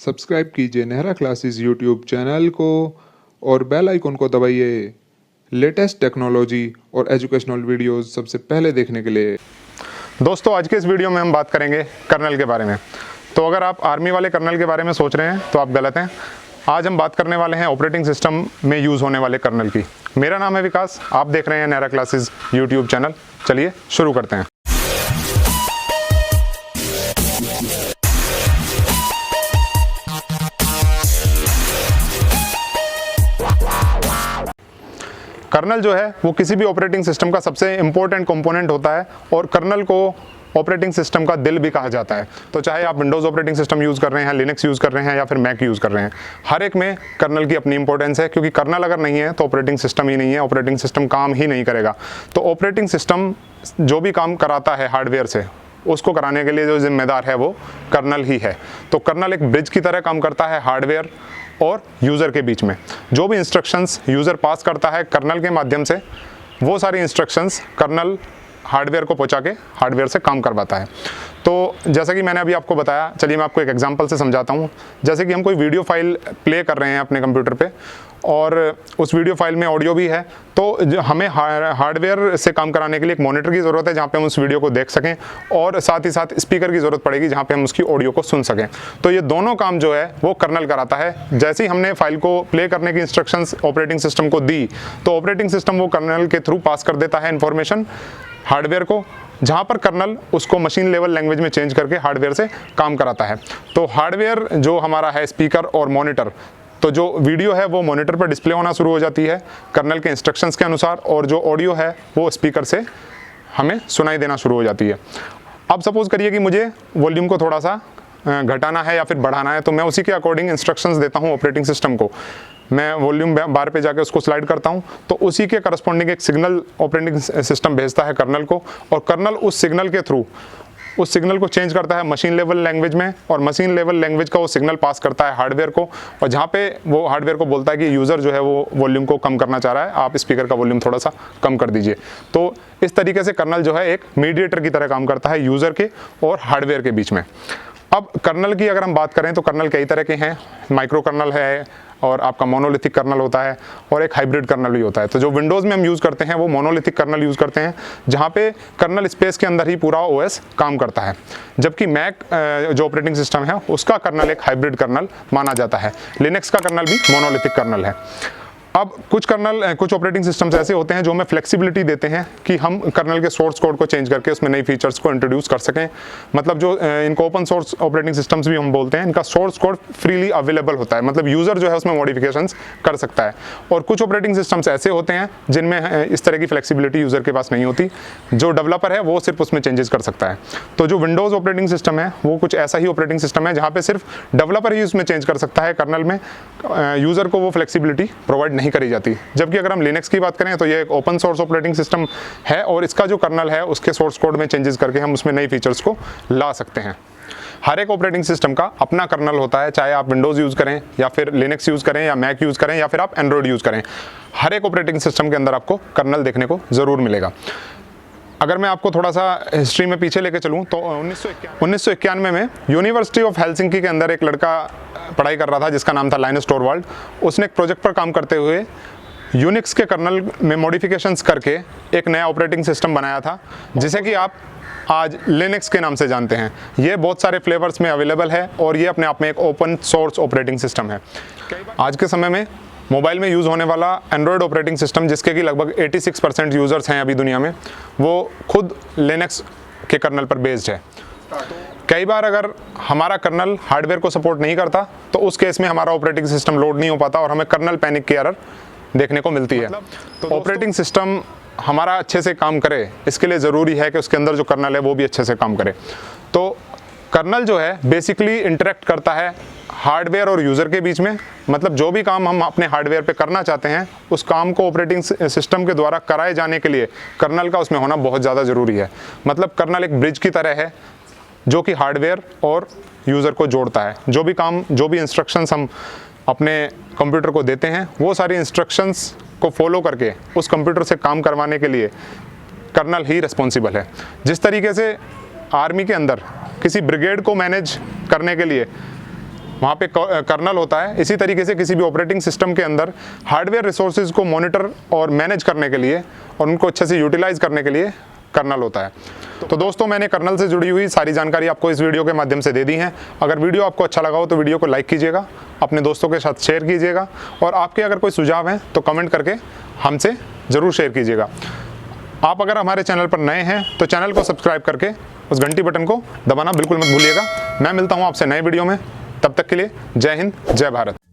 Subscribe कीजिए Nehra classes YouTube channel को और बेल आइकन को दबाइए लेटेस्ट टेक्नोलॉजी और एजुकेशनल वीडियोस सबसे पहले देखने के लिए। दोस्तों, आज के इस वीडियो में हम बात करेंगे कर्नल के बारे में। तो अगर आप आर्मी वाले कर्नल के बारे में सोच रहे हैं तो आप गलत हैं। आज हम बात करने वाले हैं ऑपरेटिंग सिस्टम में यूज़ होने वाले कर्नल की। मेरा नाम है विकास, आप देख रहे हैं नेहरा क्लासेस यूट्यूब चैनल। चलिए शुरू करते हैं। कर्नल जो है वो किसी भी ऑपरेटिंग सिस्टम का सबसे इम्पोर्टेंट कंपोनेंट होता है और कर्नल को ऑपरेटिंग सिस्टम का दिल भी कहा जाता है। तो चाहे आप विंडोज़ ऑपरेटिंग सिस्टम यूज़ कर रहे हैं, लिनक्स यूज़ कर रहे हैं या फिर मैक यूज़ कर रहे हैं, हर एक में कर्नल की अपनी इंपॉर्टेंस है, क्योंकि कर्नल अगर नहीं है तो ऑपरेटिंग सिस्टम ही नहीं है, ऑपरेटिंग सिस्टम काम ही नहीं करेगा। तो ऑपरेटिंग सिस्टम जो भी काम कराता है हार्डवेयर से, उसको कराने के लिए जो जिम्मेदार है वो कर्नल ही है। तो कर्नल एक ब्रिज की तरह काम करता है हार्डवेयर और यूज़र के बीच में। जो भी इंस्ट्रक्शंस यूज़र पास करता है कर्नल के माध्यम से, वो सारी इंस्ट्रक्शंस कर्नल हार्डवेयर को पहुंचा के हार्डवेयर से काम करवाता है। तो जैसा कि मैंने अभी आपको बताया, चलिए मैं आपको एक एग्जांपल से समझाता हूं। जैसे कि हम कोई वीडियो फाइल प्ले कर रहे हैं अपने कंप्यूटर पे और उस वीडियो फाइल में ऑडियो भी है, तो हमें हार्डवेयर से काम कराने के लिए एक मॉनिटर की ज़रूरत है जहाँ पे हम उस वीडियो को देख सकें, और साथ ही साथ स्पीकर की ज़रूरत पड़ेगी जहाँ पे हम उसकी ऑडियो को सुन सकें। तो ये दोनों काम जो है वो कर्नल कराता है। जैसे ही हमने फाइल को प्ले करने की इंस्ट्रक्शंस ऑपरेटिंग सिस्टम को दी, तो ऑपरेटिंग सिस्टम वो कर्नल के थ्रू पास कर देता है इन्फॉर्मेशन हार्डवेयर को, जहाँ पर कर्नल उसको मशीन लेवल लैंग्वेज में चेंज करके हार्डवेयर से काम कराता है। तो हार्डवेयर जो हमारा है स्पीकर और मॉनिटर, तो जो वीडियो है वो मॉनिटर पर डिस्प्ले होना शुरू हो जाती है कर्नल के इंस्ट्रक्शंस के अनुसार, और जो ऑडियो है वो स्पीकर से हमें सुनाई देना शुरू हो जाती है। अब सपोज़ करिए कि मुझे वॉल्यूम को थोड़ा सा घटाना है या फिर बढ़ाना है, तो मैं उसी के अकॉर्डिंग इंस्ट्रक्शंस देता हूँ ऑपरेटिंग सिस्टम को। मैं वॉल्यूम बार पे जाके उसको स्लाइड करता हूँ, तो उसी के करस्पॉन्डिंग एक सिग्नल ऑपरेटिंग सिस्टम भेजता है कर्नल को, और कर्नल उस सिग्नल के थ्रू उस सिग्नल को चेंज करता है मशीन लेवल लैंग्वेज में, और मशीन लेवल लैंग्वेज का वो सिग्नल पास करता है हार्डवेयर को, और जहाँ पे वो हार्डवेयर को बोलता है कि यूज़र जो है वो वॉल्यूम को कम करना चाह रहा है, आप स्पीकर का वॉल्यूम थोड़ा सा कम कर दीजिए। तो इस तरीके से कर्नल जो है एक मीडिएटर की तरह काम करता है यूज़र के और हार्डवेयर के बीच में। अब कर्नल की अगर हम बात करें तो कर्नल कई तरह के हैं। माइक्रो कर्नल है, और आपका मोनोलिथिक कर्नल होता है, और एक हाइब्रिड कर्नल भी होता है। तो जो विंडोज़ में हम यूज़ करते हैं वो मोनोलिथिक कर्नल यूज़ करते हैं, जहाँ पे कर्नल स्पेस के अंदर ही पूरा ओएस काम करता है। जबकि मैक जो ऑपरेटिंग सिस्टम है उसका कर्नल एक हाइब्रिड कर्नल माना जाता है। लिनक्स का कर्नल भी मोनोलिथिक कर्नल है। अब कुछ ऑपरेटिंग सिस्टम्स ऐसे होते हैं जो हमें फ्लेक्सिबिलिटी देते हैं कि हम कर्नल के सोर्स कोड को चेंज करके उसमें नई फीचर्स को इंट्रोड्यूस कर सकें। मतलब जो इनको ओपन सोर्स ऑपरेटिंग सिस्टम्स भी हम बोलते हैं, इनका सोर्स कोड फ्रीली अवेलेबल होता है, मतलब यूज़र जो है उसमें मॉडिफिकेशंस कर सकता है। और कुछ ऑपरेटिंग सिस्टम्स ऐसे होते हैं जिनमें इस तरह की फ्लेक्सिबिलिटी यूज़र के पास नहीं होती, जो डेवलपर है वो सिर्फ उसमें चेंजेस कर सकता है। तो जो विंडोज़ ऑपरेटिंग सिस्टम है वो कुछ ऐसा ही ऑपरेटिंग सिस्टम है जहाँ पे सिर्फ डेवलपर ही उसमें चेंज कर सकता है, कर्नल में यूज़र को वो फ्लेक्सिबिलिटी प्रोवाइड नहीं करी जाती। जबकि अगर हम लिनक्स की बात करें तो ये एक ओपन सोर्स ऑपरेटिंग सिस्टम है, और इसका जो कर्नल है उसके सोर्स कोड में चेंजेस करके हम उसमें नई फीचर्स को ला सकते हैं। हर एक ऑपरेटिंग सिस्टम का अपना कर्नल होता है, चाहे आप विंडोज़ यूज़ करें या फिर लिनक्स यूज़ करें या मैक यूज़ करें या फिर आप एंड्रॉयड यूज़ करें। हर एक ऑपरेटिंग सिस्टम के अंदर आपको कर्नल देखने को ज़रूर मिलेगा। अगर मैं आपको थोड़ा सा हिस्ट्री में पीछे लेके चलूँ तो 1991 में यूनिवर्सिटी ऑफ हेलसिंकी के अंदर एक लड़का पढ़ाई कर रहा था जिसका नाम था लाइनस टोरवाल्ड। उसने एक प्रोजेक्ट पर काम करते हुए यूनिक्स के कर्नल में मॉडिफिकेशंस करके एक नया ऑपरेटिंग सिस्टम बनाया था, जिसे कि आप आज लिनक्स के नाम से जानते हैं। ये बहुत सारे फ्लेवर्स में अवेलेबल है और ये अपने आप में एक ओपन सोर्स ऑपरेटिंग सिस्टम है। आज के समय में मोबाइल में यूज़ होने वाला एंड्रॉयड ऑपरेटिंग सिस्टम, जिसके कि लगभग 86% यूज़र्स हैं अभी दुनिया में, वो खुद लिनक्स के कर्नल पर बेस्ड है। कई बार अगर हमारा कर्नल हार्डवेयर को सपोर्ट नहीं करता तो उस केस में हमारा ऑपरेटिंग सिस्टम लोड नहीं हो पाता और हमें कर्नल पैनिक की एरर देखने को मिलती है। तो ऑपरेटिंग सिस्टम हमारा अच्छे से काम करे, इसके लिए ज़रूरी है कि उसके अंदर जो कर्नल है वो भी अच्छे से काम करे। तो कर्नल जो है बेसिकली इंटरेक्ट करता है हार्डवेयर और यूज़र के बीच में। मतलब जो भी काम हम अपने हार्डवेयर पे करना चाहते हैं, उस काम को ऑपरेटिंग सिस्टम के द्वारा कराए जाने के लिए कर्नल का उसमें होना बहुत ज़्यादा ज़रूरी है। मतलब कर्नल एक ब्रिज की तरह है जो कि हार्डवेयर और यूज़र को जोड़ता है। जो भी इंस्ट्रक्शंस हम अपने कंप्यूटर को देते हैं, वो सारी इंस्ट्रक्शंस को फॉलो करके उस कंप्यूटर से काम करवाने के लिए कर्नल ही रिस्पॉन्सिबल है। जिस तरीके से आर्मी के अंदर किसी ब्रिगेड को मैनेज करने के लिए वहाँ पे कर्नल होता है। इसी तरीके से किसी भी ऑपरेटिंग सिस्टम के अंदर हार्डवेयर रिसोर्सेज को मॉनिटर और मैनेज करने के लिए और उनको अच्छे से यूटिलाइज करने के लिए कर्नल होता है। तो दोस्तों, मैंने कर्नल से जुड़ी हुई सारी जानकारी आपको इस वीडियो के माध्यम से दे दी है। अगर वीडियो आपको अच्छा लगा हो तो वीडियो को लाइक कीजिएगा, अपने दोस्तों के साथ शेयर कीजिएगा, और आपके अगर कोई सुझाव हैं तो कमेंट करके हमसे ज़रूर शेयर कीजिएगा। आप अगर हमारे चैनल पर नए हैं तो चैनल को सब्सक्राइब करके उस घंटी बटन को दबाना बिल्कुल मत भूलिएगा। मैं मिलता हूँ आपसे नए वीडियो में, तब तक के लिए जय हिंद, जय भारत।